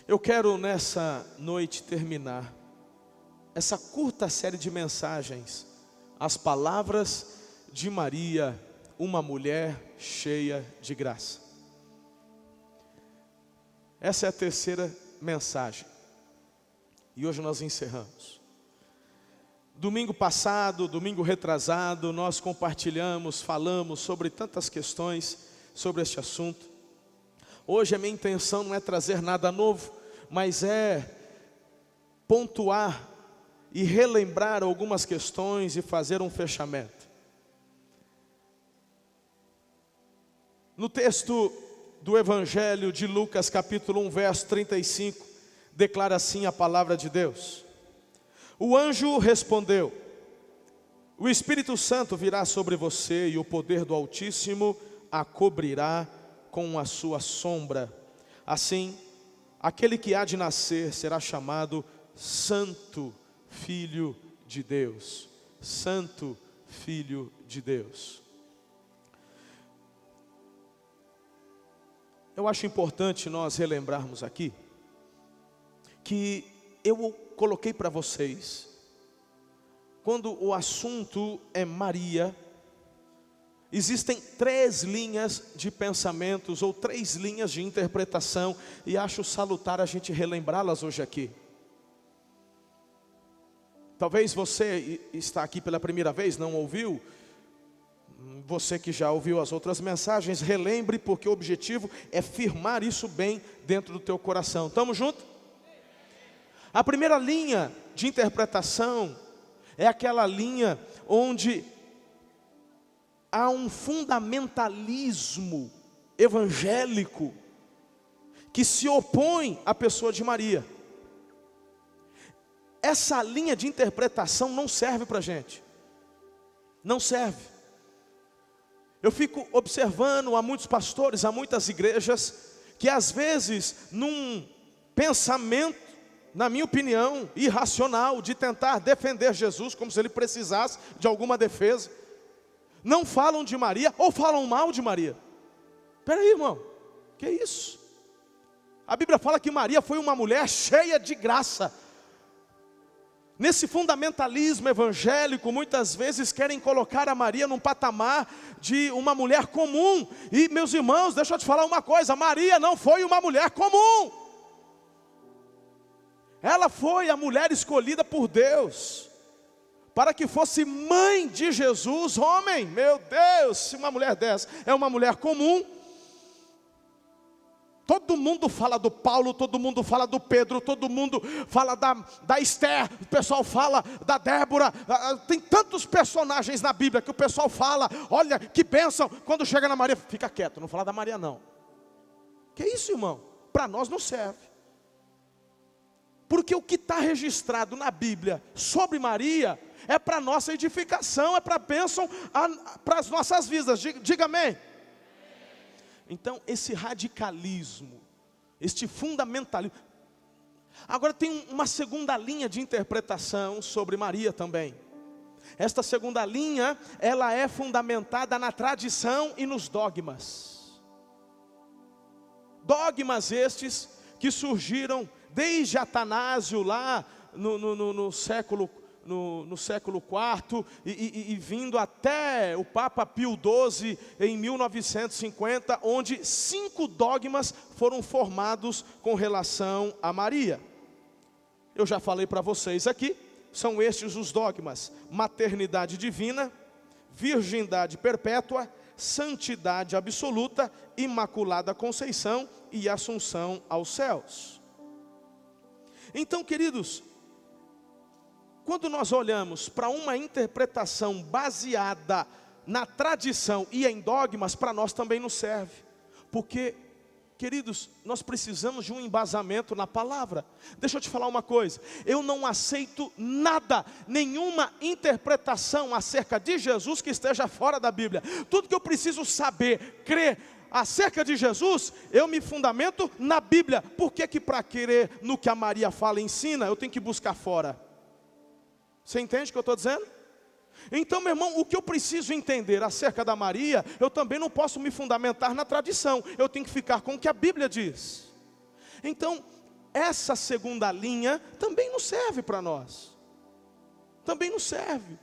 Eu quero nessa noite terminar essa curta série de mensagens, as palavras de Maria, uma mulher cheia de graça. Essa é a terceira mensagem, e hoje nós encerramos. Domingo passado, domingo retrasado, nós compartilhamos, falamos sobre tantas questões sobre este assunto. Hoje a minha intenção não é trazer nada novo, mas é pontuar e relembrar algumas questões e fazer um fechamento. No texto do Evangelho de Lucas, capítulo 1, verso 35, declara assim a palavra de Deus. O anjo respondeu: o Espírito Santo virá sobre você e o poder do Altíssimo a cobrirá com a sua sombra. Assim, aquele que há de nascer será chamado Santo Filho de Deus. Santo Filho de Deus. Eu acho importante nós relembrarmos aqui que eu coloquei para vocês, quando o assunto é Maria, existem 3 linhas de pensamentos ou 3 linhas de interpretação, e acho salutar a gente relembrá-las hoje aqui. Talvez você está aqui pela primeira vez, não ouviu. Você que já ouviu as outras mensagens, relembre, porque o objetivo é firmar isso bem dentro do teu coração. Estamos juntos? A primeira linha de interpretação é aquela linha onde há um fundamentalismo evangélico que se opõe à pessoa de Maria. Essa linha de interpretação não serve para a gente. Não serve. Eu fico observando há muitos pastores, há muitas igrejas, que às vezes num pensamento, na minha opinião, irracional, de tentar defender Jesus como se ele precisasse de alguma defesa, não falam de Maria ou falam mal de Maria. Espera aí, irmão, que isso? A Bíblia fala que Maria foi uma mulher cheia de graça. Nesse fundamentalismo evangélico, muitas vezes querem colocar a Maria num patamar de uma mulher comum. E meus irmãos, deixa eu te falar uma coisa, Maria não foi uma mulher comum. Ela foi a mulher escolhida por Deus, para que fosse mãe de Jesus, homem. Meu Deus, se uma mulher dessa é uma mulher comum. Todo mundo fala do Paulo, todo mundo fala do Pedro, todo mundo fala da Esther, o pessoal fala da Débora. Tem tantos personagens na Bíblia que o pessoal fala, olha que bênção. Quando chega na Maria, fica quieto, não fala da Maria não. Que isso, irmão? Para nós não serve. Porque o que está registrado na Bíblia sobre Maria é para nossa edificação, é para bênção, para as nossas vidas. Diga amém. Então esse radicalismo, este fundamentalismo. Agora tem uma segunda linha de interpretação sobre Maria também. Esta segunda linha, ela é fundamentada na tradição e nos dogmas. Dogmas estes que surgiram desde Atanásio lá no século IV e vindo até o Papa Pio XII em 1950, onde 5 dogmas foram formados com relação a Maria. Eu já falei para vocês aqui, são estes os dogmas: maternidade divina, virgindade perpétua, santidade absoluta, imaculada conceição e assunção aos céus. Então, queridos, quando nós olhamos para uma interpretação baseada na tradição e em dogmas, para nós também não serve. Porque, queridos, nós precisamos de um embasamento na palavra. Deixa eu te falar uma coisa, eu não aceito nada, nenhuma interpretação acerca de Jesus que esteja fora da Bíblia. Tudo que eu preciso saber, crer acerca de Jesus, eu me fundamento na Bíblia. Por que para crer no que a Maria fala e ensina, eu tenho que buscar fora? Você entende o que eu estou dizendo? Então, meu irmão, o que eu preciso entender acerca da Maria, eu também não posso me fundamentar na tradição. Eu tenho que ficar com o que a Bíblia diz. Então, essa segunda linha também não serve para nós. Também não serve.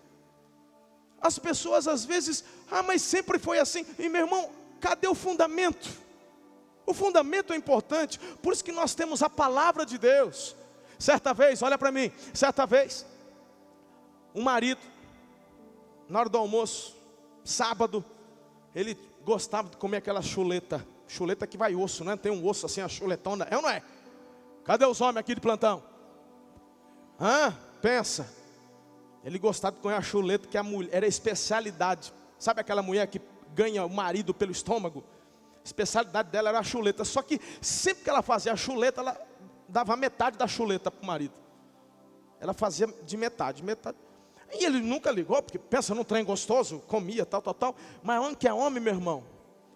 As pessoas às vezes, mas sempre foi assim. E meu irmão, cadê o fundamento? O fundamento é importante, por isso que nós temos a palavra de Deus. Certa vez, olha para mim, certa vez, um marido, na hora do almoço, sábado, ele gostava de comer aquela chuleta que vai osso, né? Tem um osso assim, a chuletona, é ou não é? Cadê os homens aqui de plantão? Pensa. Ele gostava de comer a chuleta, que a mulher, era especialidade. Sabe aquela mulher que ganha o marido pelo estômago? A especialidade dela era a chuleta. Só que sempre que ela fazia a chuleta, ela dava metade da chuleta para o marido. Ela fazia de metade. E ele nunca ligou, porque pensa num trem gostoso, comia, tal. Mas homem que é homem, meu irmão,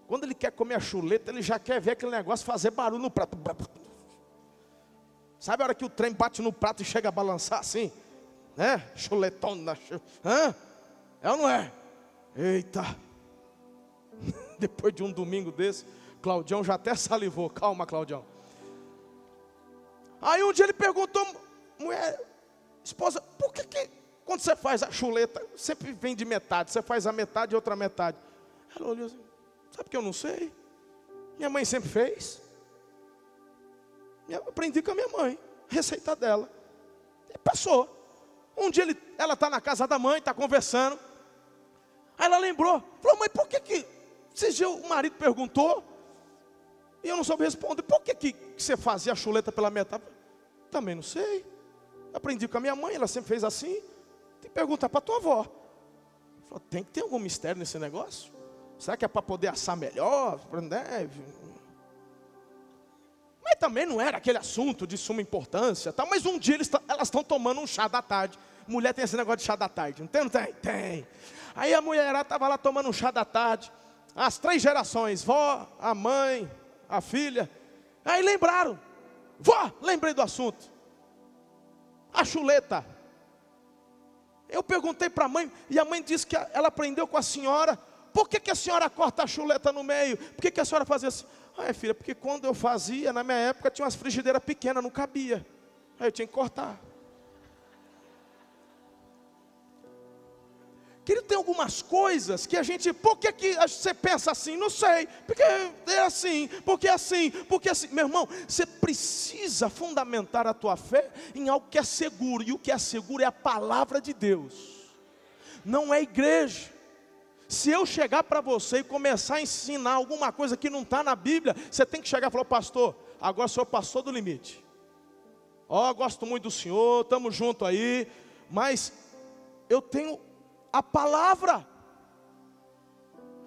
quando ele quer comer a chuleta, ele já quer ver aquele negócio fazer barulho no prato. Sabe a hora que o trem bate no prato e chega a balançar assim? Né? Chuletona. É ou não é? Eita. Depois de um domingo desse, Claudião já até salivou. Calma, Claudião. Aí um dia ele perguntou, mulher, esposa, por que quando você faz a chuleta, sempre vem de metade, você faz a metade e outra metade? Ela olhou assim, sabe que eu não sei? Minha mãe sempre fez. Eu aprendi com a minha mãe, receita dela. E passou. Um dia ela está na casa da mãe, está conversando. Aí ela lembrou, falou, mãe, por que esses dias o marido perguntou, e eu não soube responder, por que você fazia a chuleta pela metade? Também não sei. Aprendi com a minha mãe, ela sempre fez assim. Tem que perguntar para a tua avó. Falou, tem que ter algum mistério nesse negócio? Será que é para poder assar melhor? Mas também não era aquele assunto de suma importância, tá? Mas um dia elas estão tomando um chá da tarde. Mulher tem esse negócio de chá da tarde, não tem? Não tem? Tem. Aí a mulherada estava lá tomando um chá da tarde. As 3 gerações, vó, a mãe, a filha. Aí lembraram. Vó, lembrei do assunto. A chuleta. Eu perguntei para a mãe, e a mãe disse que ela aprendeu com a senhora. Por que a senhora corta a chuleta no meio? Por que a senhora fazia assim? Filha, porque quando eu fazia, na minha época, tinha umas frigideiras pequenas, não cabia. Aí eu tinha que cortar. Querido, tem algumas coisas que a gente... Por que você pensa assim? Não sei. Porque é assim, porque é assim, porque é assim. Meu irmão, você precisa fundamentar a tua fé em algo que é seguro. E o que é seguro é a palavra de Deus. Não é igreja. Se eu chegar para você e começar a ensinar alguma coisa que não está na Bíblia, você tem que chegar e falar, pastor, agora o senhor passou do limite. Gosto muito do senhor, estamos juntos aí, mas eu tenho a palavra.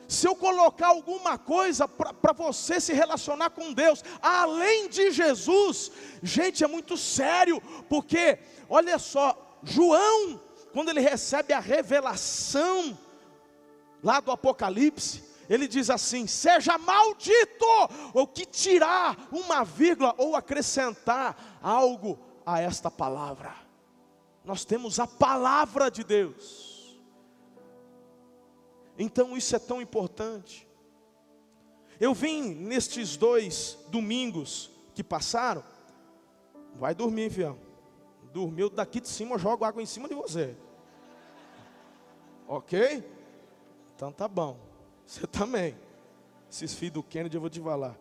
Se eu colocar alguma coisa para você se relacionar com Deus, além de Jesus, gente, é muito sério, porque, olha só, João, quando ele recebe a revelação, lá do Apocalipse, ele diz assim, seja maldito, ou que tirar uma vírgula, ou acrescentar algo a esta palavra. Nós temos a palavra de Deus. Então isso é tão importante. Eu vim nestes 2 domingos que passaram, vai dormir, fião. Dormiu daqui de cima, eu jogo água em cima de você. Ok? Então tá bom, você também. Esses filhos do Kennedy eu vou te falar.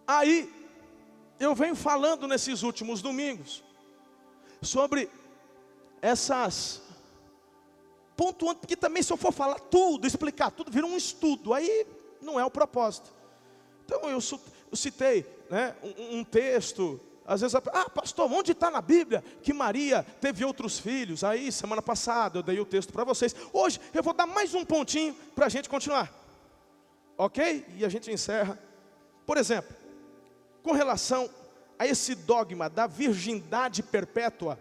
Aí, eu venho falando nesses últimos domingos sobre essas... pontuando, porque também se eu for falar tudo, explicar tudo, vira um estudo, aí não é o propósito. Então eu citei, né, um texto... Às vezes, pastor, onde está na Bíblia que Maria teve outros filhos? Aí, semana passada, eu dei o texto para vocês. Hoje, eu vou dar mais um pontinho para a gente continuar. Ok? E a gente encerra. Por exemplo, com relação a esse dogma da virgindade perpétua,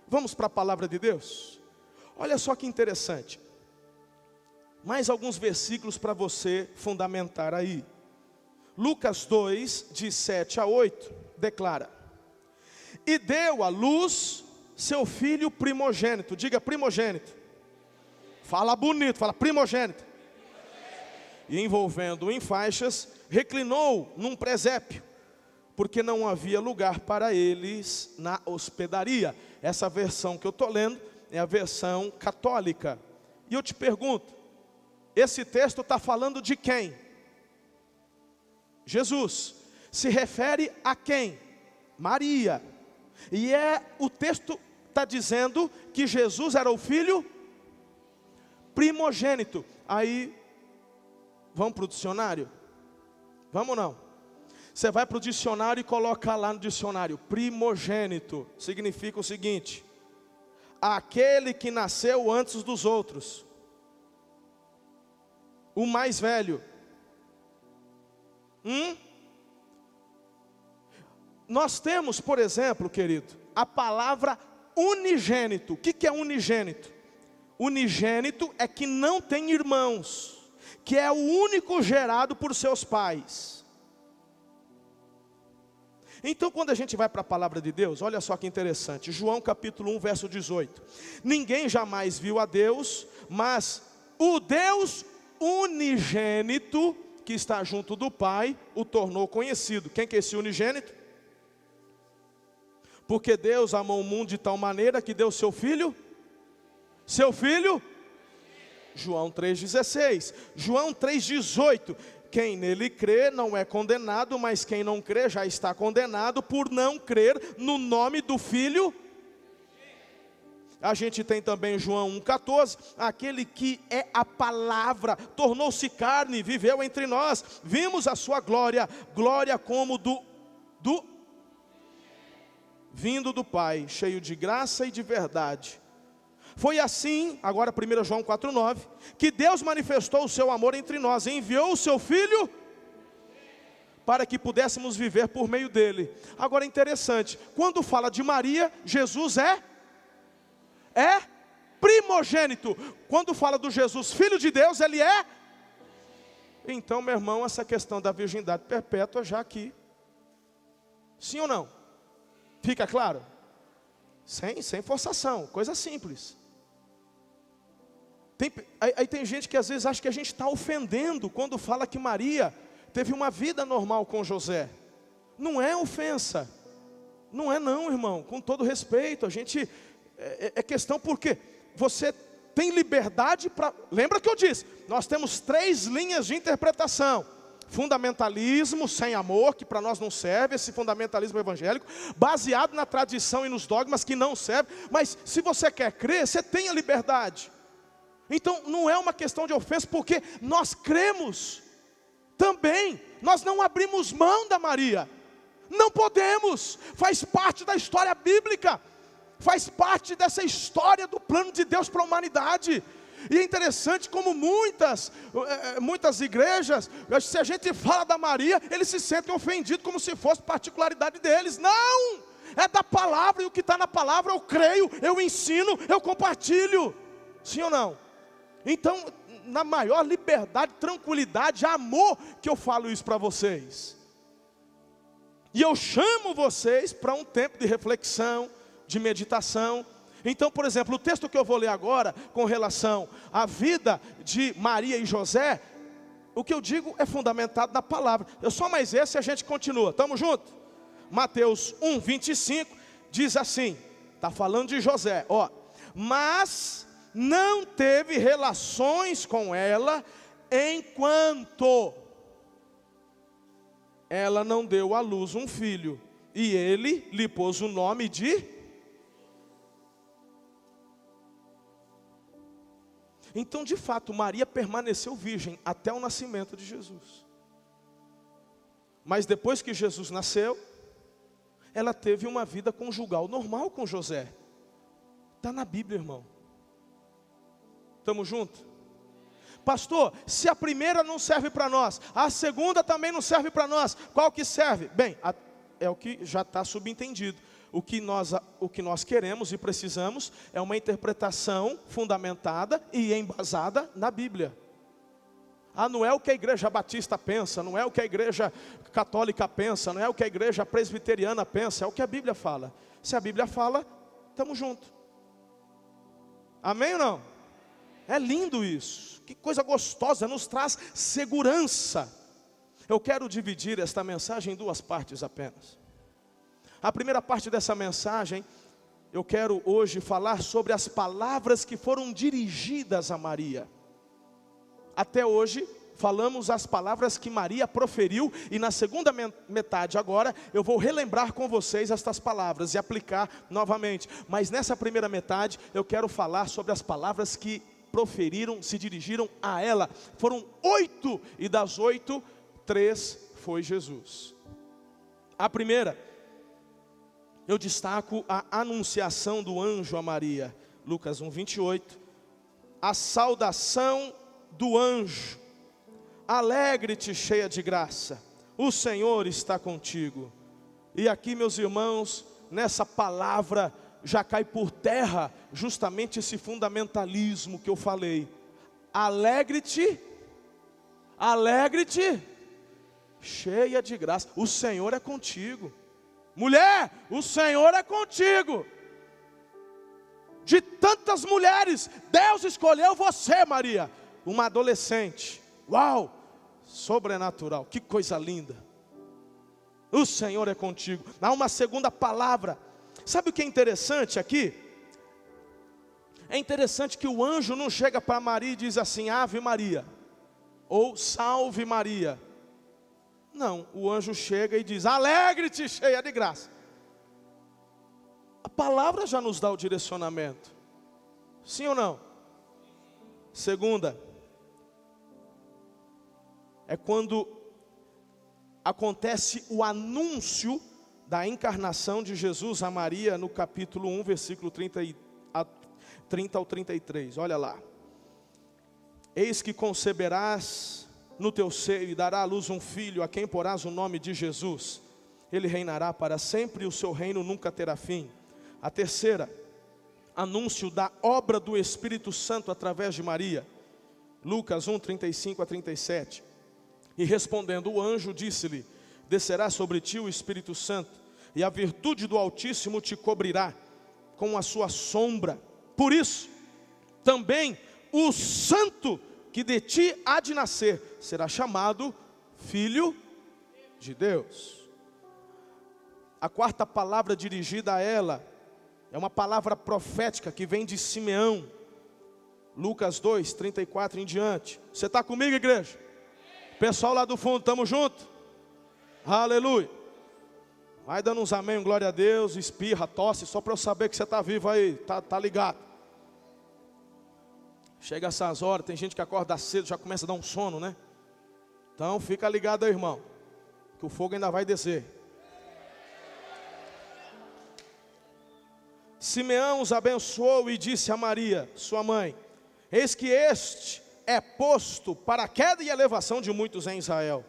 vamos para a palavra de Deus? Olha só que interessante. Mais alguns versículos para você fundamentar aí. Lucas 2, de 7 a 8, declara: e deu à luz seu filho primogênito. Diga primogênito. Fala bonito, fala primogênito. E envolvendo-o em faixas, reclinou num presépio. porque não havia lugar para eles na hospedaria. Essa versão que eu estou lendo é a versão católica. E eu te pergunto, esse texto está falando de quem? Jesus. Se refere a quem? Maria. E o texto está dizendo que Jesus era o filho primogênito. Aí, vamos para o dicionário? Vamos ou não? Você vai para o dicionário e coloca lá no dicionário, primogênito, significa o seguinte: aquele que nasceu antes dos outros, o mais velho. Nós temos, por exemplo, querido, a palavra unigênito. O que é unigênito? Unigênito é que não tem irmãos, que é o único gerado por seus pais. Então, quando a gente vai para a palavra de Deus, olha só que interessante, João capítulo 1, verso 18. Ninguém jamais viu a Deus, mas o Deus unigênito, que está junto do Pai, o tornou conhecido. Quem que é esse unigênito? Porque Deus amou o mundo de tal maneira que deu seu Filho. Seu Filho? João 3,16. João 3,18. Quem nele crê não é condenado, mas quem não crê já está condenado por não crer no nome do Filho. A gente tem também João 1,14, aquele que é a palavra, tornou-se carne, viveu entre nós, vimos a sua glória, glória como vindo do Pai, cheio de graça e de verdade. Foi assim, agora 1 João 4,9, que Deus manifestou o seu amor entre nós, enviou o seu Filho, para que pudéssemos viver por meio dele. Agora interessante, quando fala de Maria, Jesus é primogênito. Quando fala do Jesus, Filho de Deus, ele é. Então, meu irmão, essa questão da virgindade perpétua já aqui. Sim ou não? Fica claro? Sem forçação, coisa simples. Aí tem gente que às vezes acha que a gente está ofendendo quando fala que Maria teve uma vida normal com José. Não é ofensa. Não é não, irmão. Com todo respeito, a gente... É questão porque você tem liberdade para... Lembra que eu disse? Nós temos 3 linhas de interpretação. Fundamentalismo sem amor, que para nós não serve, esse fundamentalismo evangélico, baseado na tradição e nos dogmas que não serve, mas se você quer crer, você tem a liberdade. Então não é uma questão de ofensa, porque nós cremos também, nós não abrimos mão da Maria, não podemos, faz parte da história bíblica, faz parte dessa história do plano de Deus para a humanidade. E é interessante como muitas igrejas, se a gente fala da Maria, eles se sentem ofendidos como se fosse particularidade deles. Não! É da palavra, e o que está na palavra eu creio, eu ensino, eu compartilho. Sim ou não? Então, na maior liberdade, tranquilidade, amor, que eu falo isso para vocês. E eu chamo vocês para um tempo de reflexão, de meditação. Então, por exemplo, o texto que eu vou ler agora, com relação à vida de Maria e José, o que eu digo é fundamentado na palavra. Eu só mais esse e a gente continua, estamos juntos? Mateus 1:25 diz assim, está falando de José, ó. Mas não teve relações com ela, enquanto ela não deu à luz um filho, e ele lhe pôs o nome de... Então, de fato, Maria permaneceu virgem até o nascimento de Jesus. Mas depois que Jesus nasceu, ela teve uma vida conjugal normal com José. Está na Bíblia, irmão. Estamos juntos? Pastor, se a primeira não serve para nós, a segunda também não serve para nós, qual que serve? Bem, é o que já está subentendido. O que nós queremos e precisamos é uma interpretação fundamentada e embasada na Bíblia. Não é o que a igreja batista pensa, não é o que a igreja católica pensa, não é o que a igreja presbiteriana pensa, é o que a Bíblia fala. Se a Bíblia fala, estamos juntos. Amém ou não? É lindo isso, que coisa gostosa, nos traz segurança. Eu quero dividir esta mensagem em duas partes apenas. A primeira parte dessa mensagem, eu quero hoje falar sobre as palavras que foram dirigidas a Maria. Até hoje, falamos as palavras que Maria proferiu, e na segunda metade agora, eu vou relembrar com vocês estas palavras e aplicar novamente. Mas nessa primeira metade, eu quero falar sobre as palavras que proferiram, se dirigiram a ela. Foram 8, e das 8, 3 foi Jesus. A primeira, eu destaco a anunciação do anjo a Maria. Lucas 1:28. A saudação do anjo. Alegre-te, cheia de graça, o Senhor está contigo. E aqui, meus irmãos, nessa palavra já cai por terra justamente esse fundamentalismo que eu falei. Alegre-te, alegre-te, cheia de graça, o Senhor é contigo. Mulher, o Senhor é contigo. De tantas mulheres, Deus escolheu você, Maria, uma adolescente. Uau, sobrenatural, que coisa linda. O Senhor é contigo. Há uma segunda palavra. Sabe o que é interessante aqui? É interessante que o anjo não chega para Maria e diz assim, Ave Maria, ou Salve Maria. Não, o anjo chega e diz, alegre-te, cheia de graça. A palavra já nos dá o direcionamento. Sim ou não? Segunda, é quando acontece o anúncio da encarnação de Jesus a Maria, no capítulo 1, versículo 30 ao 33. Olha lá. Eis que conceberás no teu seio e dará à luz um filho, a quem porás o nome de Jesus. Ele reinará para sempre e o seu reino nunca terá fim. A terceira, anúncio da obra do Espírito Santo através de Maria. Lucas 1, 35 a 37. E respondendo o anjo, disse-lhe, descerá sobre ti o Espírito Santo, e a virtude do Altíssimo te cobrirá com a sua sombra. Por isso, também o santo que de ti há de nascer, será chamado Filho de Deus. A quarta palavra dirigida a ela, é uma palavra profética que vem de Simeão. Lucas 2, 34 em diante. Você está comigo, igreja? Pessoal lá do fundo, estamos juntos? Aleluia. Vai dando uns amém, glória a Deus, espirra, tosse, só para eu saber que você está vivo aí, tá ligado. Chega essas horas, tem gente que acorda cedo, já começa a dar um sono, né? Então fica ligado aí, irmão, que o fogo ainda vai descer. Simeão os abençoou e disse a Maria, sua mãe, eis que este é posto para a queda e elevação de muitos em Israel.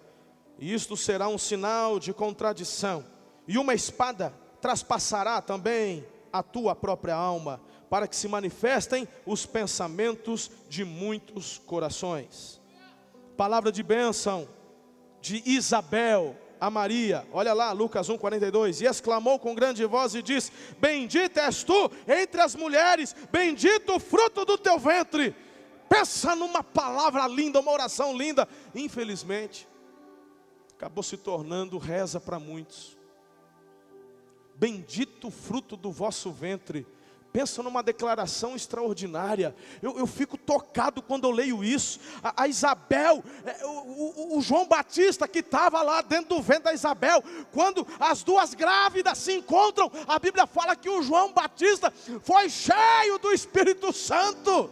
E isto será um sinal de contradição. E uma espada traspassará também a tua própria alma, para que se manifestem os pensamentos de muitos corações. Palavra de bênção de Isabel a Maria. Olha lá, Lucas 1, 42. E exclamou com grande voz e disse, bendita és tu entre as mulheres, bendito o fruto do teu ventre. Pensa numa palavra linda, uma oração linda. Infelizmente, acabou se tornando reza para muitos. Bendito o fruto do vosso ventre. Pensa numa declaração extraordinária. Eu fico tocado quando eu leio isso. A Isabel, o João Batista que estava lá dentro do ventre da Isabel, quando as duas grávidas se encontram, a Bíblia fala que o João Batista foi cheio do Espírito Santo.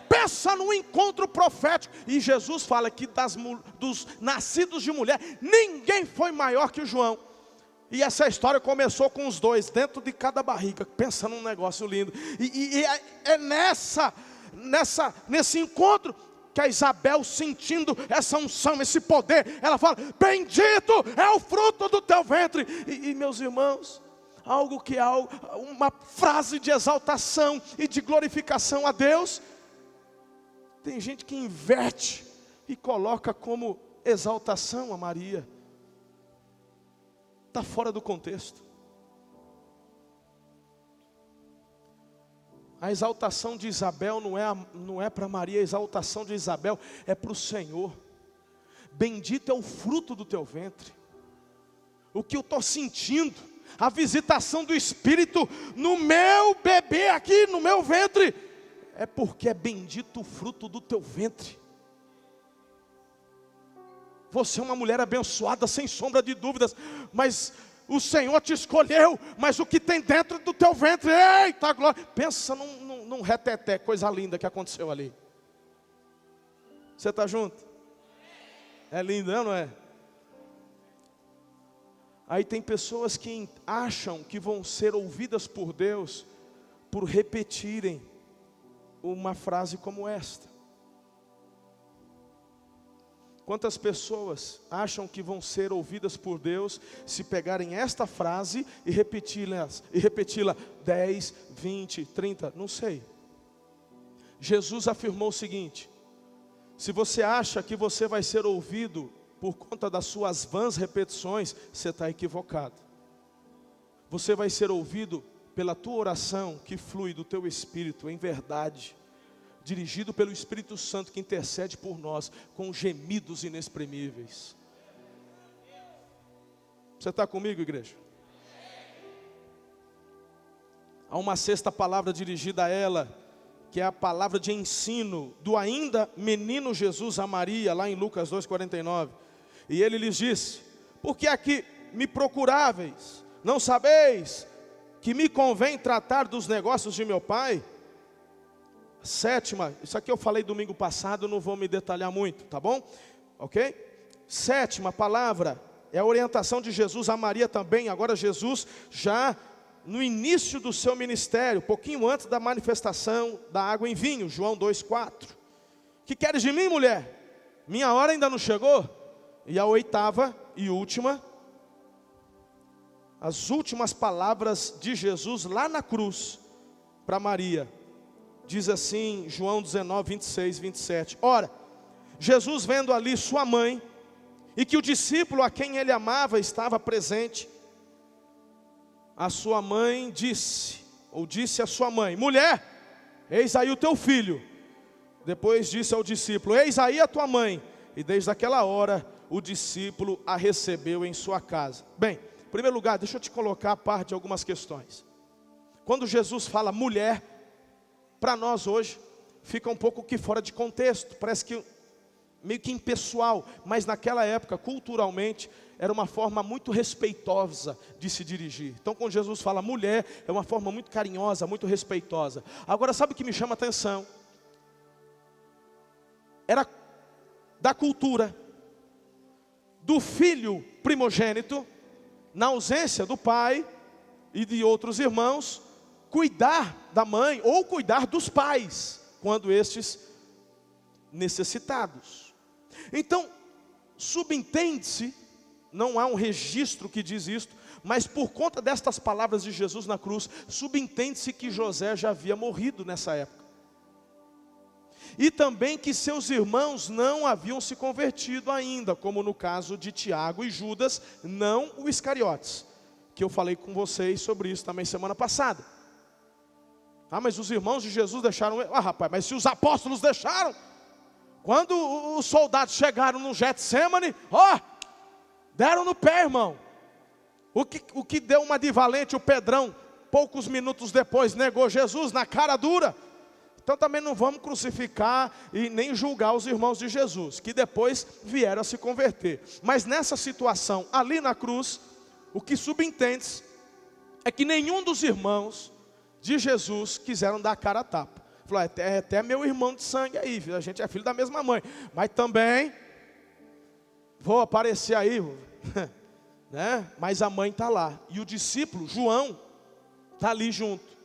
Pensa num encontro profético. E Jesus fala que dos nascidos de mulher, ninguém foi maior que o João. E essa história começou com os dois, dentro de cada barriga. Pensa num negócio lindo. E é nesse encontro que a Isabel, sentindo essa unção, esse poder, ela fala, bendito é o fruto do teu ventre. E meus irmãos, algo que é uma frase de exaltação e de glorificação a Deus. Tem gente que inverte e coloca como exaltação a Maria. Está fora do contexto. A exaltação de Isabel não é para Maria, a exaltação de Isabel é para o Senhor. bendito é o fruto do teu ventre. O que eu estou sentindo, a visitação do Espírito no meu bebê aqui, no meu ventre, é porque é bendito o fruto do teu ventre. Você é uma mulher abençoada, sem sombra de dúvidas, mas o Senhor te escolheu, mas o que tem dentro do teu ventre, eita glória, pensa num reteté, coisa linda que aconteceu ali. Você está junto? É lindo, não é? Aí tem pessoas que acham que vão ser ouvidas por Deus por repetirem uma frase como esta. Quantas pessoas acham que vão ser ouvidas por Deus se pegarem esta frase e repeti-la 10, 20, 30, não sei. Jesus afirmou o seguinte: se você acha que você vai ser ouvido por conta das suas vãs repetições, você está equivocado. Você vai ser ouvido pela tua oração que flui do teu espírito em verdade, dirigido pelo Espírito Santo que intercede por nós com gemidos inexprimíveis. Você está comigo, igreja? Há uma sexta palavra dirigida a ela, que é a palavra de ensino do ainda menino Jesus a Maria, lá em Lucas 2,49. E ele lhes disse: por que aqui me procuráveis? Não sabeis que me convém tratar dos negócios de meu pai? Sétima, isso aqui eu falei domingo passado, não vou me detalhar muito, tá bom? Ok? Sétima palavra é a orientação de Jesus a Maria também. Agora Jesus já no início do seu ministério, pouquinho antes da manifestação da água em vinho, João 2,4. Que queres de mim, mulher? Minha hora ainda não chegou. E a oitava e última, as últimas palavras de Jesus lá na cruz para Maria. Diz assim, João 19, 26, 27. Ora, Jesus vendo ali sua mãe, e que o discípulo a quem ele amava estava presente, a sua mãe disse à sua mãe: mulher, eis aí o teu filho. Depois disse ao discípulo: eis aí a tua mãe. E desde aquela hora, o discípulo a recebeu em sua casa. Bem, em primeiro lugar, deixa eu te colocar a parte de algumas questões. Quando Jesus fala mulher, para nós hoje, fica um pouco que fora de contexto, parece que meio que impessoal, mas naquela época, culturalmente, era uma forma muito respeitosa de se dirigir. Então, quando Jesus fala mulher, é uma forma muito carinhosa, muito respeitosa. Agora, sabe o que me chama a atenção? Era da cultura do filho primogênito, na ausência do pai e de outros irmãos, cuidar da mãe ou cuidar dos pais, quando estes necessitados. Então, subentende-se, não há um registro que diz isto, mas por conta destas palavras de Jesus na cruz, subentende-se que José já havia morrido nessa época. E também que seus irmãos não haviam se convertido ainda, como no caso de Tiago e Judas, não o Iscariotes, que eu falei com vocês sobre isso também semana passada. Ah, mas os irmãos de Jesus deixaram... Ah, rapaz, mas se os apóstolos deixaram, quando os soldados chegaram no Getsemane, deram no pé, irmão. O que deu uma de valente, o Pedrão, poucos minutos depois, negou Jesus na cara dura. Então também não vamos crucificar e nem julgar os irmãos de Jesus, que depois vieram a se converter. Mas nessa situação, ali na cruz, o que subentende é que nenhum dos irmãos de Jesus quiseram dar a cara a tapa. Falou: é até meu irmão de sangue aí, a gente é filho da mesma mãe, mas também vou aparecer aí, né? Mas a mãe está lá, e o discípulo, João, está ali junto.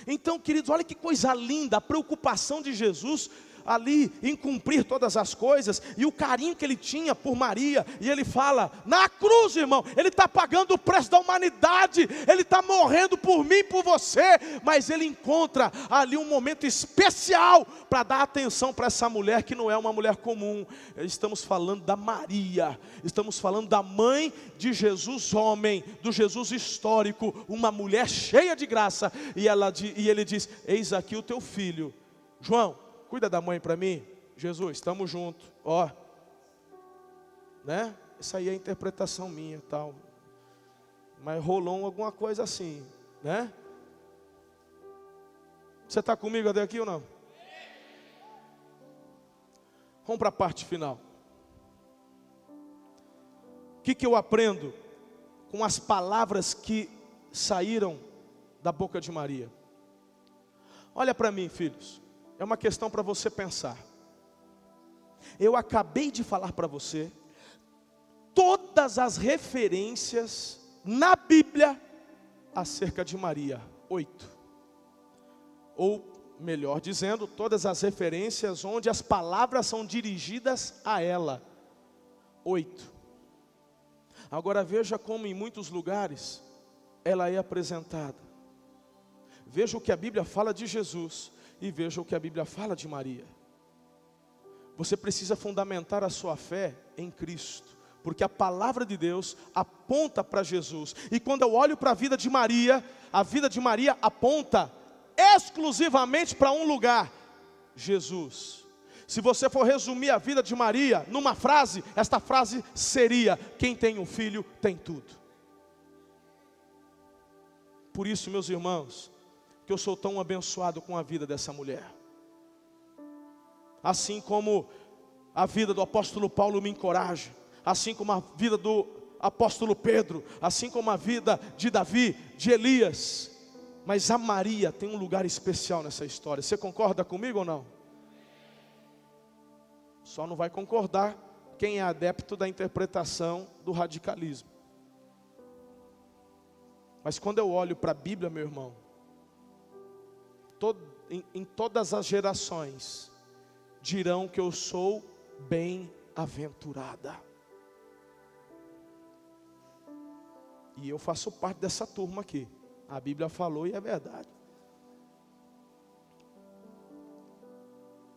Então, queridos, olha que coisa linda, a preocupação de Jesus ali em cumprir todas as coisas, e o carinho que ele tinha por Maria. E ele fala, na cruz, irmão, ele está pagando o preço da humanidade, ele está morrendo por mim, por você, mas ele encontra ali um momento especial para dar atenção para essa mulher, que não é uma mulher comum. Estamos falando da Maria, estamos falando da mãe de Jesus homem, do Jesus histórico, uma mulher cheia de graça. E ele diz, eis aqui o teu filho. João, cuida da mãe para mim. Jesus, estamos juntos. né? Isso aí é interpretação minha, tal. Mas rolou alguma coisa assim, né? Você está comigo até aqui ou não? Vamos para a parte final. O que eu aprendo com as palavras que saíram da boca de Maria? Olha para mim, filhos. É uma questão para você pensar. Eu acabei de falar para você todas as referências na Bíblia acerca de Maria. 8. Ou melhor dizendo, todas as referências onde as palavras são dirigidas a ela. 8. Agora veja como em muitos lugares ela é apresentada. Veja o que a Bíblia fala de Jesus e veja o que a Bíblia fala de Maria. Você precisa fundamentar a sua fé em Cristo, porque a palavra de Deus aponta para Jesus. E quando eu olho para a vida de Maria aponta exclusivamente para um lugar: Jesus. Se você for resumir a vida de Maria numa frase, esta frase seria: quem tem um filho tem tudo. Por isso, meus irmãos, que eu sou tão abençoado com a vida dessa mulher. Assim como a vida do apóstolo Paulo me encoraja, assim como a vida do apóstolo Pedro, assim como a vida de Davi, de Elias. Mas a Maria tem um lugar especial nessa história. Você concorda comigo ou não? Só não vai concordar quem é adepto da interpretação do radicalismo. Mas quando eu olho para a Bíblia, meu irmão, em todas as gerações dirão que eu sou bem-aventurada. E eu faço parte dessa turma aqui. A Bíblia falou e é verdade.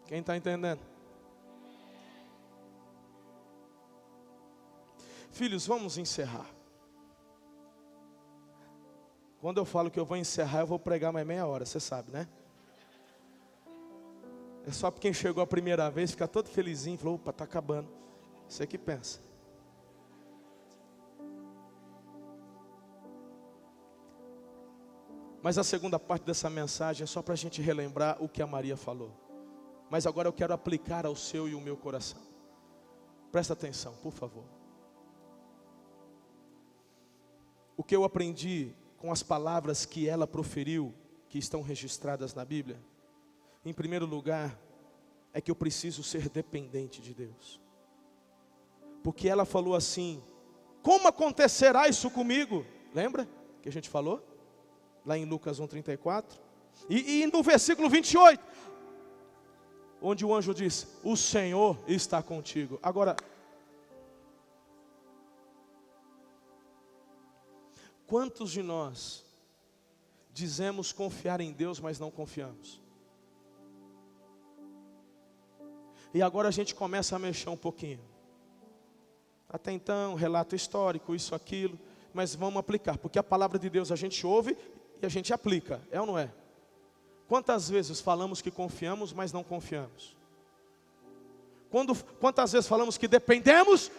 Quem está entendendo? Filhos, vamos encerrar. Quando eu falo que eu vou encerrar, eu vou pregar mais meia hora, você sabe, né? É só para quem chegou a primeira vez, fica todo felizinho, falou: opa, está acabando. Você que pensa. Mas a segunda parte dessa mensagem é só para a gente relembrar o que a Maria falou. Mas agora eu quero aplicar ao seu e o meu coração. Presta atenção, por favor. O que eu aprendi com as palavras que ela proferiu, que estão registradas na Bíblia, em primeiro lugar, é que eu preciso ser dependente de Deus. Porque ela falou assim: como acontecerá isso comigo? Lembra que a gente falou? Lá em Lucas 1,34. E no versículo 28, onde o anjo diz: o Senhor está contigo. Agora, quantos de nós dizemos confiar em Deus, mas não confiamos? E agora a gente começa a mexer um pouquinho. Até então, relato histórico, isso, aquilo. Mas vamos aplicar, porque a palavra de Deus a gente ouve e a gente aplica, é ou não é? Quantas vezes falamos que confiamos, mas não confiamos? Quantas vezes falamos que dependemos,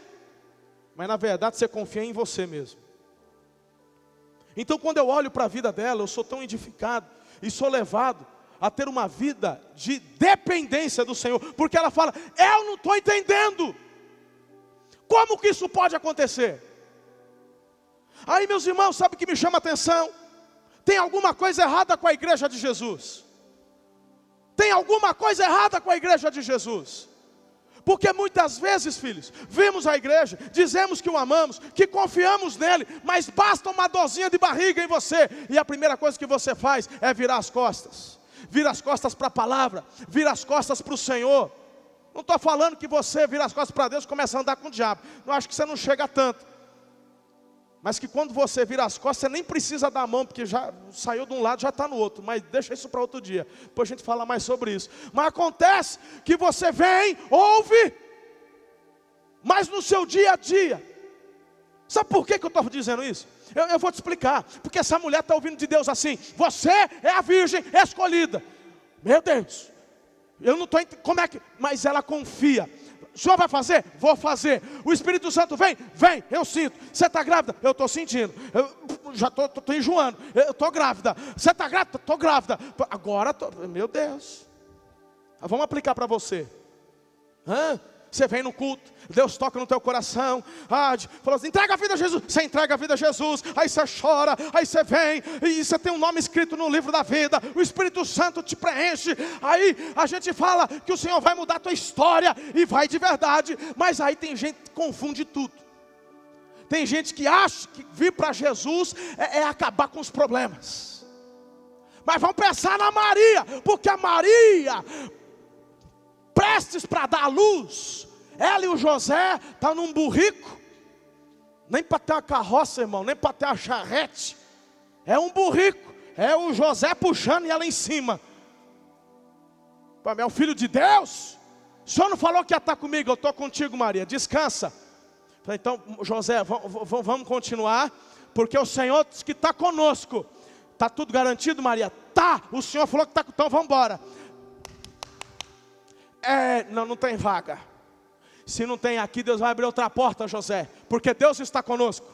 mas na verdade você confia em você mesmo? Então quando eu olho para a vida dela, eu sou tão edificado e sou levado a ter uma vida de dependência do Senhor, porque ela fala: eu não estou entendendo, como que isso pode acontecer? Aí, meus irmãos, sabe o que me chama a atenção? Tem alguma coisa errada com a igreja de Jesus. Tem alguma coisa errada com a igreja de Jesus. Porque muitas vezes, filhos, vimos a igreja, dizemos que o amamos, que confiamos nele, mas basta uma dorzinha de barriga em você, e a primeira coisa que você faz é virar as costas. Vira as costas para a palavra, vira as costas para o Senhor. Não estou falando que você vira as costas para Deus e começa a andar com o diabo. Eu acho que você não chega tanto. Mas que quando você vira as costas, você nem precisa dar a mão, porque já saiu de um lado, já está no outro. Mas deixa isso para outro dia, depois a gente fala mais sobre isso. Mas acontece que você vem, ouve, mas no seu dia a dia. Sabe por que eu estou dizendo isso? Eu vou te explicar. Porque essa mulher está ouvindo de Deus assim: você é a virgem escolhida. Meu Deus, eu não estou entendendo como é que... Mas ela confia. O senhor vai fazer? Vou fazer. O Espírito Santo vem? Vem, eu sinto. Você está grávida? Eu estou sentindo. Eu já estou enjoando. Eu estou grávida. Você está grávida? Estou grávida. Agora, meu Deus. Vamos aplicar para você. Você vem no culto, Deus toca no teu coração, falou assim, entrega a vida a Jesus, você entrega a vida a Jesus, aí você chora, aí você vem, e você tem um nome escrito no livro da vida, o Espírito Santo te preenche, aí a gente fala que o Senhor vai mudar a tua história, e vai de verdade, mas aí tem gente que confunde tudo, tem gente que acha que vir para Jesus é acabar com os problemas, mas vamos pensar na Maria, porque a Maria, prestes para dar a luz, ela e o José estão num burrico, nem para ter uma carroça, irmão, nem para ter uma charrete, é um burrico, é o José puxando e ela em cima. É o filho de Deus, o senhor não falou que ia estar comigo, eu estou contigo, Maria, descansa. Então, José, vamos continuar, porque o Senhor disse que está conosco. Está tudo garantido, Maria? Tá, o Senhor falou que está, então vamos embora. Não tem vaga. Se não tem aqui, Deus vai abrir outra porta, José, porque Deus está conosco.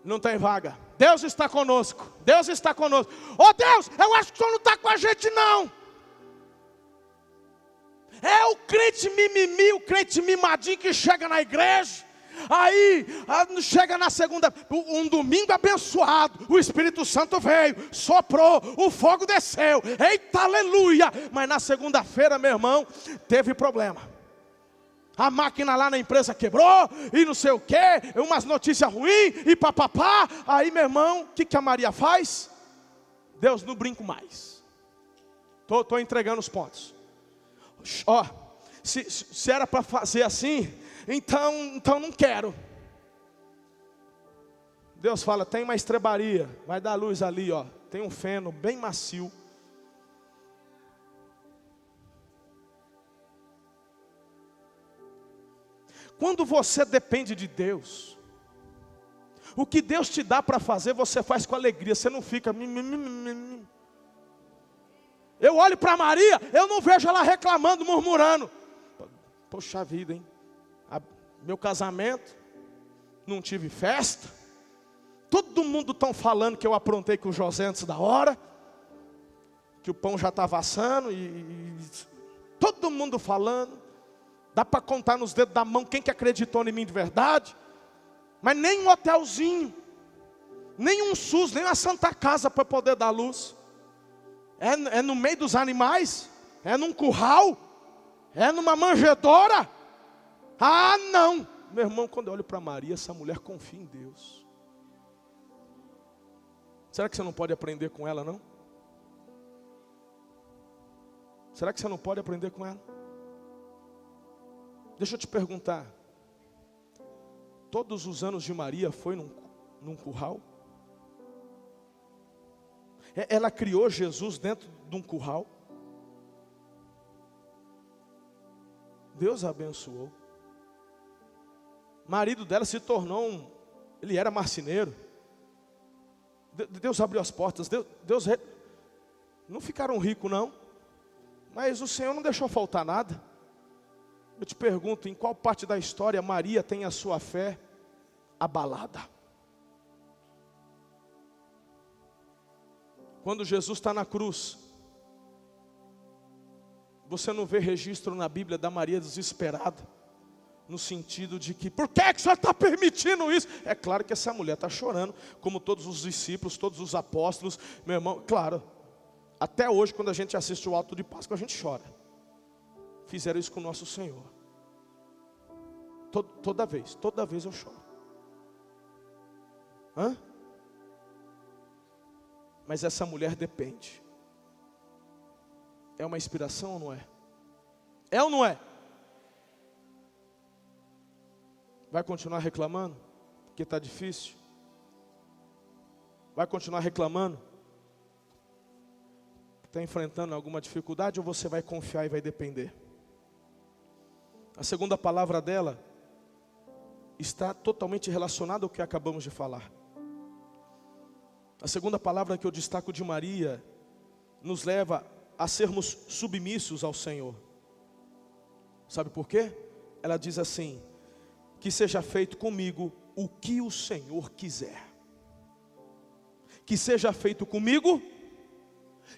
Não tem vaga. Deus está conosco. Deus está conosco. Oh Deus, eu acho que o Senhor não está com a gente não. É o crente mimimi, o crente mimadinho que chega na igreja. Aí, chega na segunda, um domingo abençoado, o Espírito Santo veio, soprou, o fogo desceu, eita aleluia, mas na segunda-feira, meu irmão, teve problema, a máquina lá na empresa quebrou, e não sei o que, umas notícias ruins, e papapá, aí meu irmão, o que a Maria faz? Deus, não brinco mais, estou entregando os pontos, se era para fazer assim, então não quero. Deus fala, tem uma estrebaria, vai dar luz ali, tem um feno bem macio. Quando você depende de Deus, o que Deus te dá para fazer, você faz com alegria, você não fica... Eu olho para Maria, eu não vejo ela reclamando, murmurando. Poxa vida, hein? Meu casamento, não tive festa, todo mundo estão falando que eu aprontei com o José antes da hora, que o pão já estava assando, e todo mundo falando, dá para contar nos dedos da mão quem que acreditou em mim de verdade, mas nem um hotelzinho, nem um SUS, nem uma Santa Casa para poder dar luz, é no meio dos animais, é num curral, é numa manjedoura. Não, meu irmão, quando eu olho para Maria, essa mulher confia em Deus. Será que você não pode aprender com ela, não? Será que você não pode aprender com ela? Deixa eu te perguntar, todos os anos de Maria foi num curral? Ela criou Jesus dentro de um curral? Deus a abençoou. O marido dela se tornou ele era marceneiro. Deus abriu as portas. Não ficaram ricos não, mas o Senhor não deixou faltar nada. Eu te pergunto, em qual parte da história Maria tem a sua fé abalada? Quando Jesus está na cruz, você não vê registro na Bíblia da Maria desesperada, no sentido de que, por que o Senhor está permitindo isso? É claro que essa mulher está chorando, como todos os discípulos, todos os apóstolos, meu irmão, claro, até hoje quando a gente assiste o alto de Páscoa a gente chora. Fizeram isso com o nosso Senhor. Toda vez eu choro. Mas essa mulher depende. É uma inspiração ou não é? É ou não é? Vai continuar reclamando? Porque está difícil? Vai continuar reclamando? Está enfrentando alguma dificuldade ou você vai confiar e vai depender? A segunda palavra dela está totalmente relacionada ao que acabamos de falar. A segunda palavra que eu destaco de Maria nos leva a sermos submissos ao Senhor. Sabe por quê? Ela diz assim: que seja feito comigo o que o Senhor quiser. Que seja feito comigo,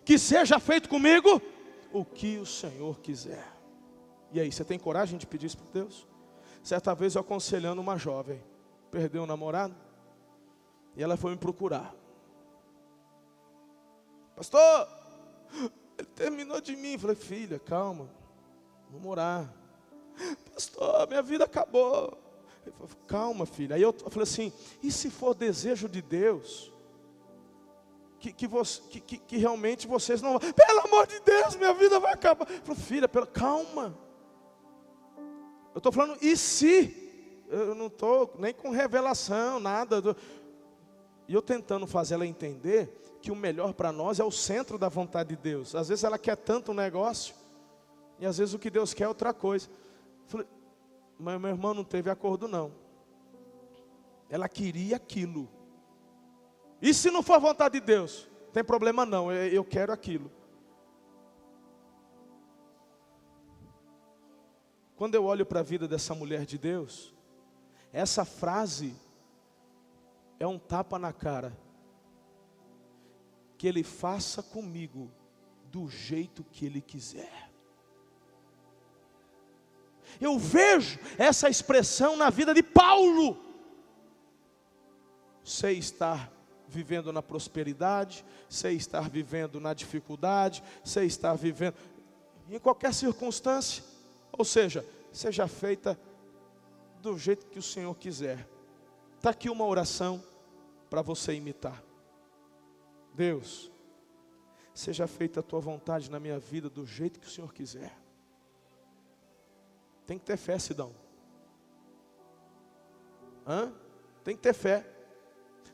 que seja feito comigo o que o Senhor quiser. E aí, você tem coragem de pedir isso para Deus? Certa vez eu aconselhando uma jovem, perdeu o namorado, e ela foi me procurar. Pastor, ele terminou de mim. Eu falei: filha, calma, vamos orar. Pastor, minha vida acabou. Ele falou: calma, filha. Aí eu falei assim: e se for desejo de Deus, que realmente vocês não vão, pelo amor de Deus, minha vida vai acabar. Eu falei: filha, calma. Eu estou falando, e se? Eu não estou nem com revelação, nada. E eu tentando fazer ela entender que o melhor para nós é o centro da vontade de Deus. Às vezes ela quer tanto um negócio, e às vezes o que Deus quer é outra coisa. Eu falei: mas meu irmão, não teve acordo não. Ela queria aquilo. E se não for a vontade de Deus? Tem problema não, eu quero aquilo. Quando eu olho para a vida dessa mulher de Deus, essa frase é um tapa na cara. Que Ele faça comigo do jeito que Ele quiser. Eu vejo essa expressão na vida de Paulo. Sei estar vivendo na prosperidade, sei estar vivendo na dificuldade, sei estar vivendo em qualquer circunstância. Ou seja, seja feita do jeito que o Senhor quiser. Está aqui uma oração para você imitar. Deus, seja feita a tua vontade na minha vida do jeito que o Senhor quiser. Tem que ter fé, Sidão. Tem que ter fé.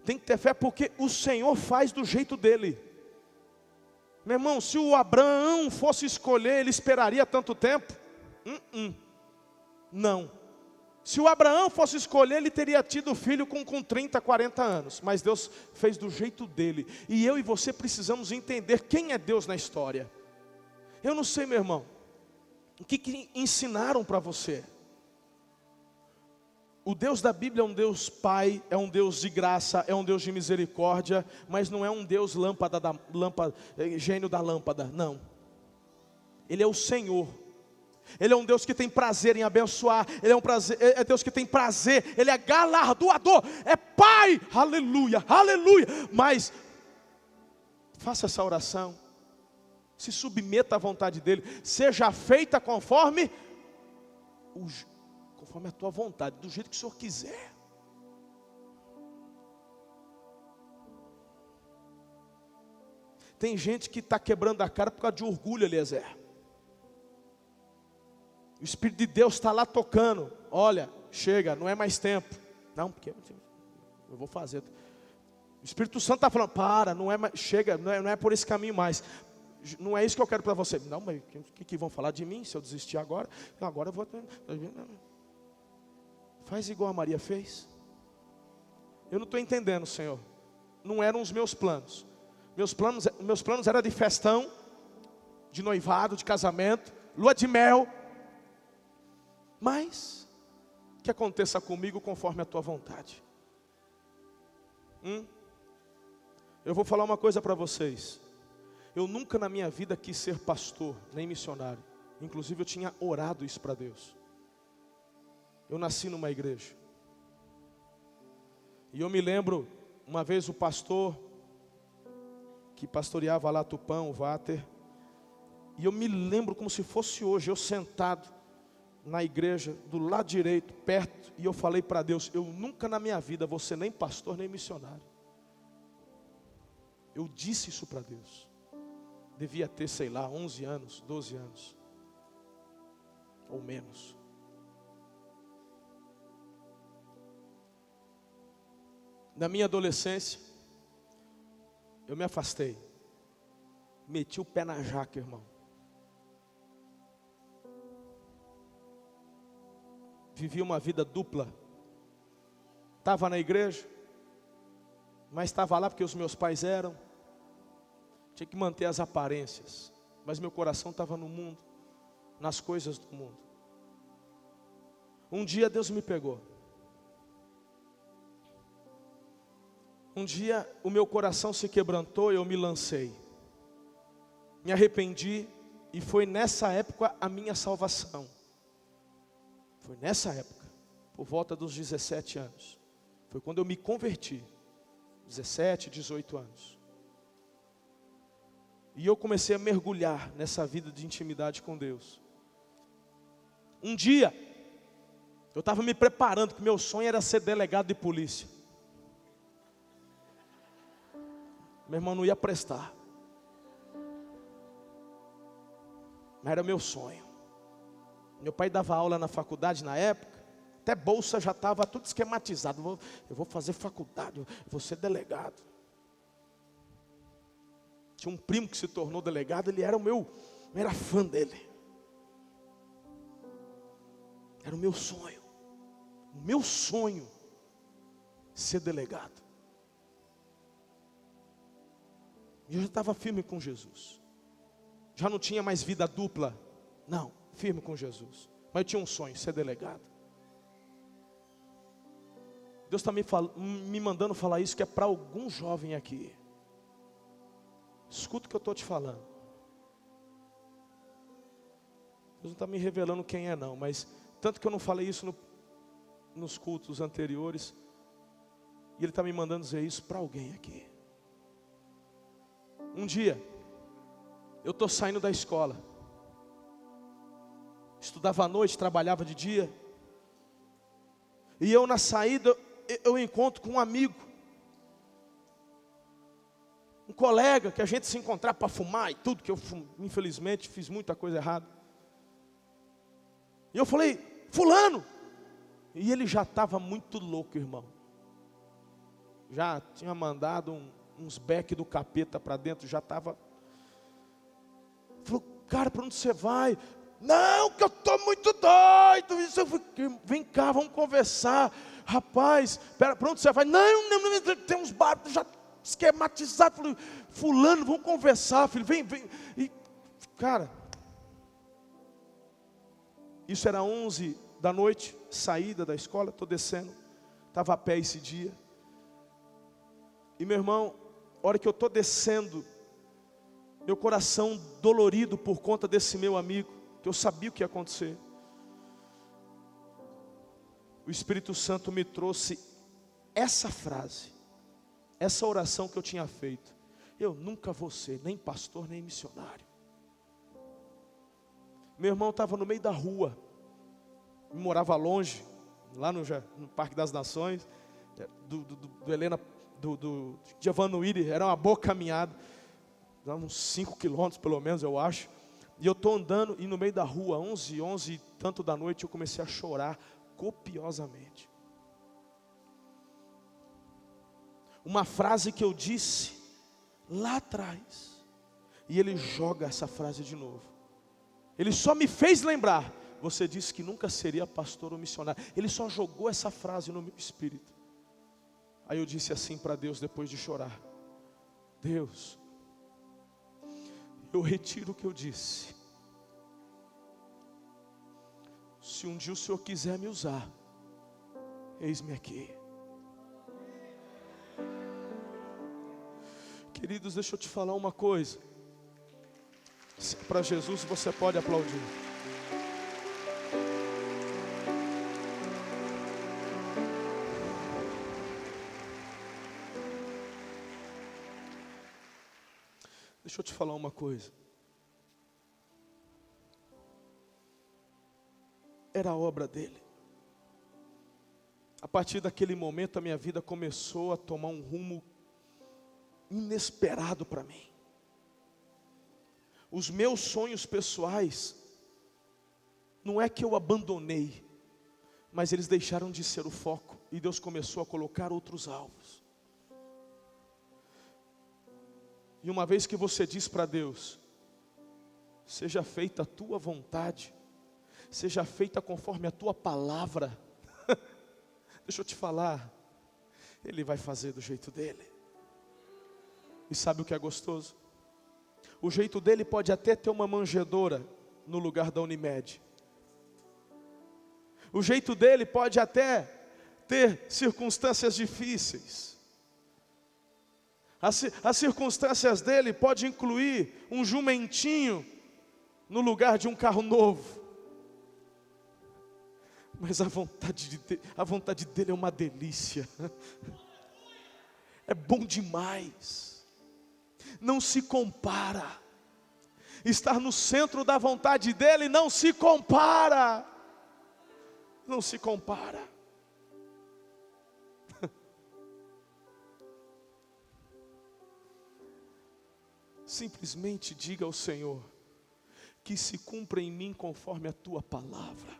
Tem que ter fé porque o Senhor faz do jeito dele. Meu irmão, se o Abraão fosse escolher, ele esperaria tanto tempo? Não. Se o Abraão fosse escolher, ele teria tido filho com 30, 40 anos. Mas Deus fez do jeito dele. E eu e você precisamos entender quem é Deus na história. Eu não sei, meu irmão, o que ensinaram para você? O Deus da Bíblia é um Deus Pai, é um Deus de graça, é um Deus de misericórdia, mas não é um Deus gênio da lâmpada, não. Ele é o Senhor. Ele é um Deus que tem prazer em abençoar. Ele é Deus que tem prazer. Ele é galardoador. É Pai. Aleluia, aleluia. Mas faça essa oração. Se submeta à vontade dele. Seja feita conforme a tua vontade, do jeito que o Senhor quiser. Tem gente que está quebrando a cara por causa de orgulho, Eliezer. O Espírito de Deus está lá tocando. Olha, chega, não é mais tempo. Não, porque eu vou fazer. O Espírito Santo está falando: para, não é mais, chega, não é por esse caminho mais. Não é isso que eu quero para você. Não, mas o que vão falar de mim se eu desistir agora? Agora eu vou. Faz igual a Maria fez. Eu não estou entendendo, Senhor. Não eram os meus planos. Meus planos eram de festão, de noivado, de casamento, lua de mel. Mas que aconteça comigo conforme a tua vontade. Eu vou falar uma coisa para vocês. Eu nunca na minha vida quis ser pastor, nem missionário. Inclusive eu tinha orado isso para Deus. Eu nasci numa igreja. E eu me lembro, uma vez o pastor que pastoreava lá Tupã, o Váter. E eu me lembro como se fosse hoje, eu sentado na igreja, do lado direito, perto. E eu falei para Deus: eu nunca na minha vida vou ser nem pastor, nem missionário. Eu disse isso para Deus. Devia ter, sei lá, 11 anos, 12 anos. Ou menos. Na minha adolescência, eu me afastei. Meti o pé na jaca, irmão. Vivi uma vida dupla. Estava na igreja, mas estava lá porque os meus pais eram. Tinha que manter as aparências. Mas meu coração estava no mundo, nas coisas do mundo. Um dia Deus me pegou. Um dia o meu coração se quebrantou e eu me lancei. Me arrependi e foi nessa época a minha salvação. Foi nessa época, por volta dos 17 anos. Foi quando eu me converti. 17, 18 anos. E eu comecei a mergulhar nessa vida de intimidade com Deus. Um dia, eu estava me preparando, que meu sonho era ser delegado de polícia. Meu irmão, não ia prestar. Mas era meu sonho. Meu pai dava aula na faculdade na época. Até bolsa já estava tudo esquematizado. Eu vou fazer faculdade, eu vou ser delegado. Tinha um primo que se tornou delegado, ele era eu era fã dele. Era o meu sonho, ser delegado. E eu já estava firme com Jesus. Já não tinha mais vida dupla, não, firme com Jesus. Mas eu tinha um sonho, ser delegado. Deus está me mandando falar isso, que é para algum jovem aqui. Escuta o que eu estou te falando. Deus não está me revelando quem é não, mas tanto que eu não falei isso nos cultos anteriores, e Ele está me mandando dizer isso para alguém aqui. Um dia, eu estou saindo da escola, estudava à noite, trabalhava de dia, e eu na saída, eu encontro com um amigo, um colega que a gente se encontrar para fumar e tudo, que eu infelizmente fiz muita coisa errada. E eu falei, fulano, e ele já estava muito louco, irmão. Já tinha mandado uns beck do capeta para dentro, já estava. Falou, cara, para onde você vai? Não, que eu estou muito doido. Isso, vem cá, vamos conversar. Rapaz, para onde você vai? Não, tem uns barcos já esquematizados. Falei, fulano, vamos conversar, filho, vem. E, cara, isso era 11 da noite, saída da escola, estou descendo, estava a pé esse dia. E meu irmão, a hora que eu estou descendo, meu coração dolorido por conta desse meu amigo, que eu sabia o que ia acontecer. O Espírito Santo me trouxe essa frase, essa oração que eu tinha feito. Eu nunca vou ser nem pastor, nem missionário. Meu irmão estava no meio da rua, morava longe, lá no Parque das Nações, de Avanuíri, era uma boa caminhada, uns 5 quilômetros pelo menos, eu acho. E eu estou andando, e no meio da rua, 11 e tanto da noite, eu comecei a chorar copiosamente. Uma frase que eu disse lá atrás, e ele joga essa frase de novo. Ele só me fez lembrar, você disse que nunca seria pastor ou missionário. Ele só jogou essa frase no meu espírito. Aí eu disse assim para Deus, depois de chorar: Deus, eu retiro o que eu disse. Se um dia o Senhor quiser me usar, eis-me aqui. Queridos, deixa eu te falar uma coisa. Para Jesus você pode aplaudir. Deixa eu te falar uma coisa. Era a obra dele. A partir daquele momento a minha vida começou a tomar um rumo inesperado para mim. Os meus sonhos pessoais, não é que eu abandonei, mas eles deixaram de ser o foco, e Deus começou a colocar outros alvos. E uma vez que você diz para Deus, seja feita a tua vontade, seja feita conforme a tua palavra, deixa eu te falar, Ele vai fazer do jeito dele. E sabe o que é gostoso? O jeito dele pode até ter uma manjedoura no lugar da Unimed. O jeito dele pode até ter circunstâncias difíceis. As circunstâncias dele pode incluir um jumentinho no lugar de um carro novo. Mas a vontade dele é uma delícia. É bom demais. Não se compara. Estar no centro da vontade dele não se compara. Não se compara. Simplesmente diga ao Senhor que se cumpra em mim conforme a tua palavra.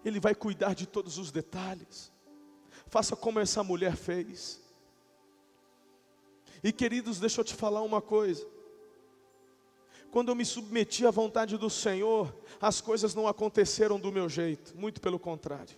Ele vai cuidar de todos os detalhes. Faça como essa mulher fez. E queridos, deixa eu te falar uma coisa. Quando eu me submeti à vontade do Senhor, as coisas não aconteceram do meu jeito, muito pelo contrário.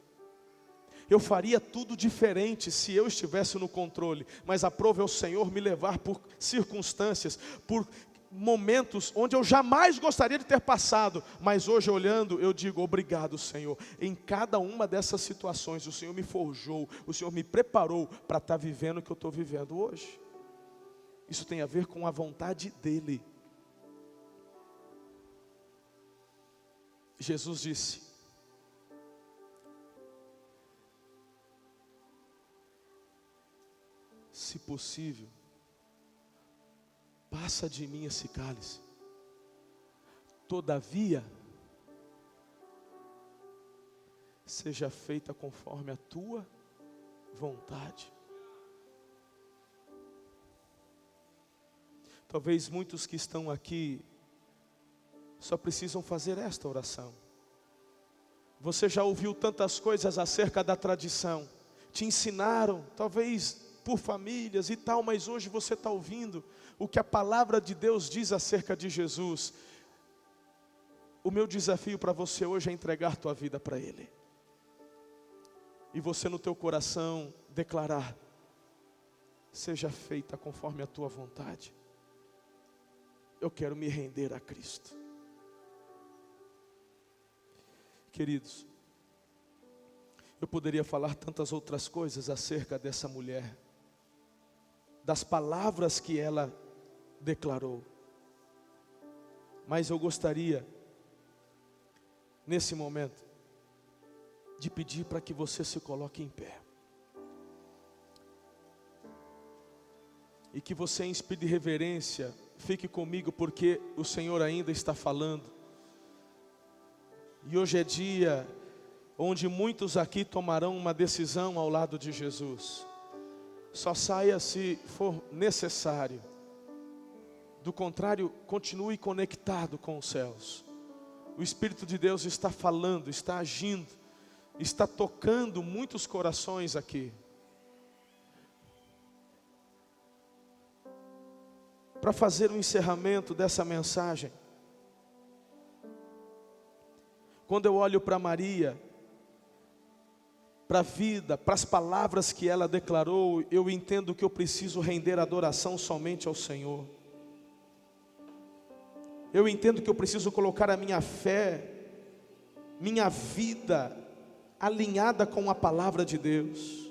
Eu faria tudo diferente se eu estivesse no controle, mas aprove ao Senhor me levar por circunstâncias, por momentos onde eu jamais gostaria de ter passado, mas hoje olhando eu digo obrigado, Senhor. Em cada uma dessas situações o Senhor me forjou, o Senhor me preparou para estar vivendo o que eu estou vivendo hoje. Isso tem a ver com a vontade dEle. Jesus disse: se possível, passa de mim esse cálice. Todavia, seja feita conforme a tua vontade. Talvez muitos que estão aqui só precisam fazer esta oração. Você já ouviu tantas coisas acerca da tradição, te ensinaram, talvez por famílias e tal, mas hoje você está ouvindo o que a palavra de Deus diz acerca de Jesus. O meu desafio para você hoje é entregar tua vida para Ele. E você no teu coração declarar: seja feita conforme a tua vontade. Eu quero me render a Cristo. Queridos, eu poderia falar tantas outras coisas acerca dessa mulher, das palavras que ela declarou, mas eu gostaria, nesse momento, de pedir para que você se coloque em pé, e que você, em espírito de reverência, fique comigo, porque o Senhor ainda está falando. E hoje é dia onde muitos aqui tomarão uma decisão ao lado de Jesus. Só saia se for necessário. Do contrário, continue conectado com os céus. O Espírito de Deus está falando, está agindo, está tocando muitos corações aqui. Para fazer o encerramento dessa mensagem, quando eu olho para Maria, para a vida, para as palavras que ela declarou, eu entendo que eu preciso render adoração somente ao Senhor. Eu entendo que eu preciso colocar a minha fé, minha vida, alinhada com a palavra de Deus.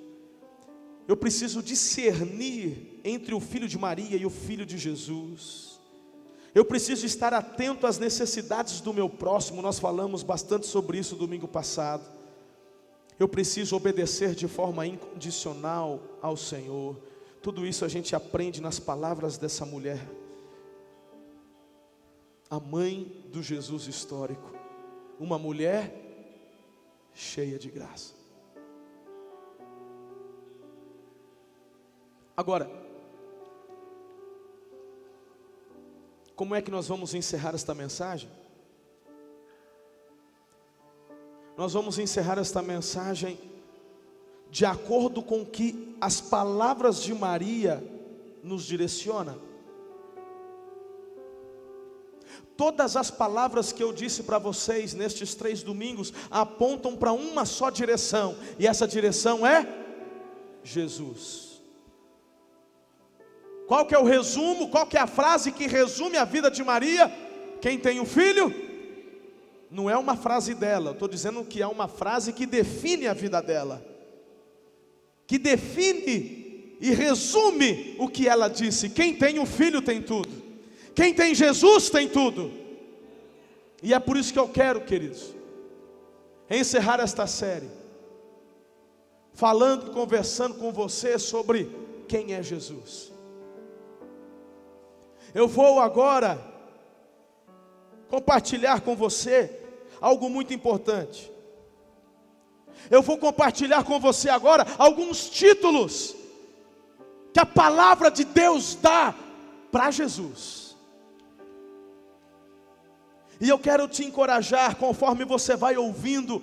Eu preciso discernir entre o filho de Maria e o filho de Jesus. Eu preciso estar atento às necessidades do meu próximo. Nós falamos bastante sobre isso domingo passado. Eu preciso obedecer de forma incondicional ao Senhor. Tudo isso a gente aprende nas palavras dessa mulher, a mãe do Jesus histórico, uma mulher cheia de graça. Agora, como é que nós vamos encerrar esta mensagem? Nós vamos encerrar esta mensagem de acordo com o que as palavras de Maria nos direcionam. Todas as palavras que eu disse para vocês nestes 3 domingos apontam para uma só direção, e essa direção é Jesus. Qual que é o resumo, qual que é a frase que resume a vida de Maria? Quem tem um filho, Não é uma frase dela, eu estou dizendo que é uma frase que define a vida dela, que define e resume o que ela disse. Quem tem o Filho tem tudo, quem tem Jesus tem tudo. E é por isso que eu quero, queridos, encerrar esta série falando, conversando com você sobre quem é Jesus. Eu vou agora compartilhar com você algo muito importante. Eu vou compartilhar com você agora alguns títulos que a palavra de Deus dá para Jesus. E eu quero te encorajar, conforme você vai ouvindo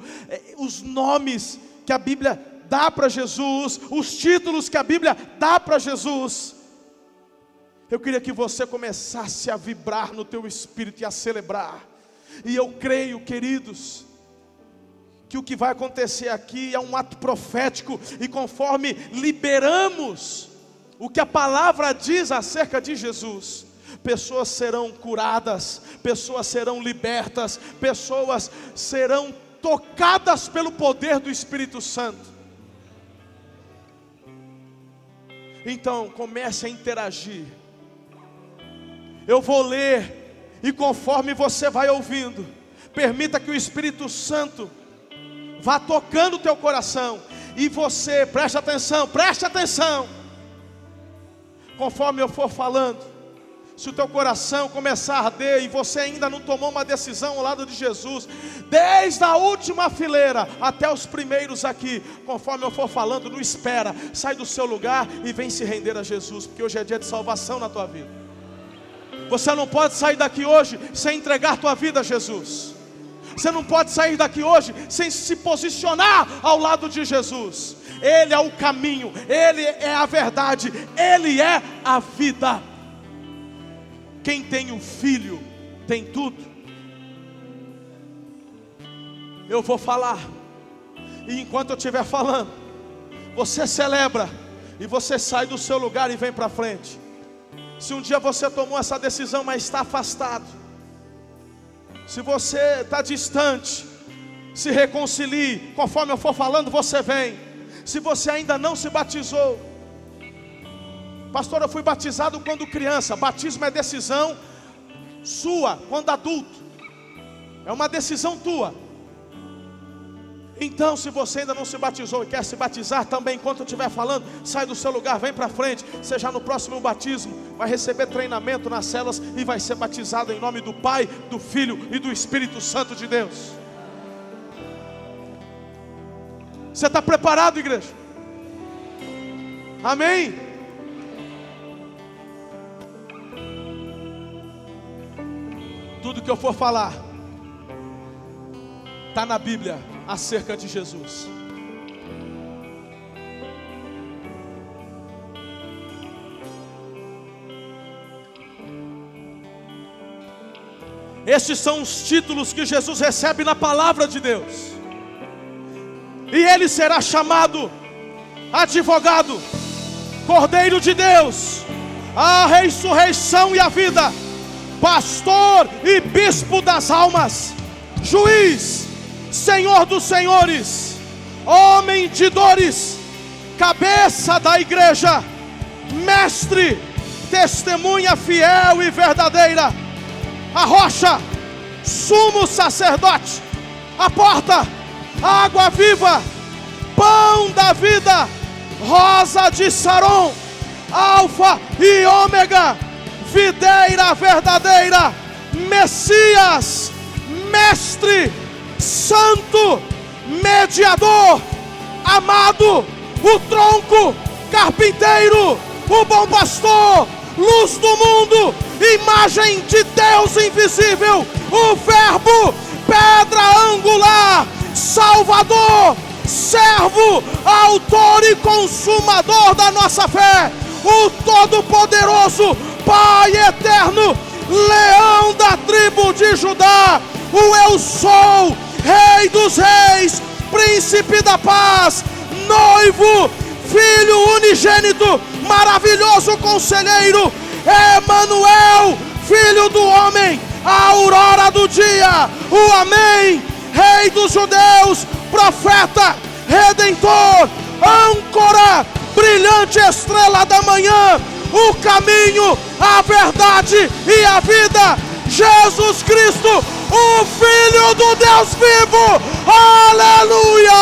os nomes que a Bíblia dá para Jesus, os títulos que a Bíblia dá para Jesus. Eu queria que você começasse a vibrar no teu espírito e a celebrar. E eu creio, queridos, que o que vai acontecer aqui é um ato profético. E conforme liberamos o que a palavra diz acerca de Jesus, pessoas serão curadas, pessoas serão libertas, pessoas serão tocadas pelo poder do Espírito Santo. Então comece a interagir. Eu vou ler, e conforme você vai ouvindo, permita que o Espírito Santo vá tocando o teu coração. E você, preste atenção. Conforme eu for falando, se o teu coração começar a arder e você ainda não tomou uma decisão ao lado de Jesus, desde a última fileira até os primeiros aqui, conforme eu for falando, não espera, sai do seu lugar e vem se render a Jesus, porque hoje é dia de salvação na tua vida. Você não pode sair daqui hoje sem entregar tua vida a Jesus. Você não pode sair daqui hoje sem se posicionar ao lado de Jesus. Ele é o caminho, Ele é a verdade, Ele é a vida. Quem tem o Filho tem tudo. Eu vou falar, e enquanto eu estiver falando, você celebra, e você sai do seu lugar e vem para frente. Se um dia você tomou essa decisão, mas está afastado, se você está distante, se reconcilie. Conforme eu for falando, você vem. Se você ainda não se batizou, pastor, eu fui batizado quando criança. Batismo é decisão sua quando adulto, é uma decisão tua. Então, se você ainda não se batizou e quer se batizar também, enquanto eu estiver falando, sai do seu lugar, vem para frente. Seja no próximo batismo, vai receber treinamento nas células e vai ser batizado em nome do Pai, do Filho e do Espírito Santo de Deus. Você está preparado, igreja? Amém? Tudo que eu for falar está na Bíblia acerca de Jesus. Estes são os títulos que Jesus recebe na palavra de Deus. E ele será chamado advogado, Cordeiro de Deus, a ressurreição e a vida, pastor e bispo das almas, juiz, Senhor dos senhores, homem de dores, cabeça da igreja, mestre, testemunha fiel e verdadeira, a rocha, sumo sacerdote, a porta, água viva, pão da vida, rosa de Saron, alfa e ômega, videira verdadeira, Messias, mestre, santo, mediador, amado, o tronco, carpinteiro, o bom pastor, luz do mundo, imagem de Deus invisível, o verbo, pedra angular, salvador, servo, autor e consumador da nossa fé, o todo-poderoso, Pai eterno, leão da tribo de Judá, o eu sou, Rei dos reis, príncipe da paz, noivo, filho unigênito, maravilhoso conselheiro, Emanuel, filho do homem, a aurora do dia, o Amém, Rei dos Judeus, profeta, Redentor, âncora, brilhante estrela da manhã, o caminho, a verdade e a vida, Jesus Cristo, o Filho do Deus vivo, aleluia!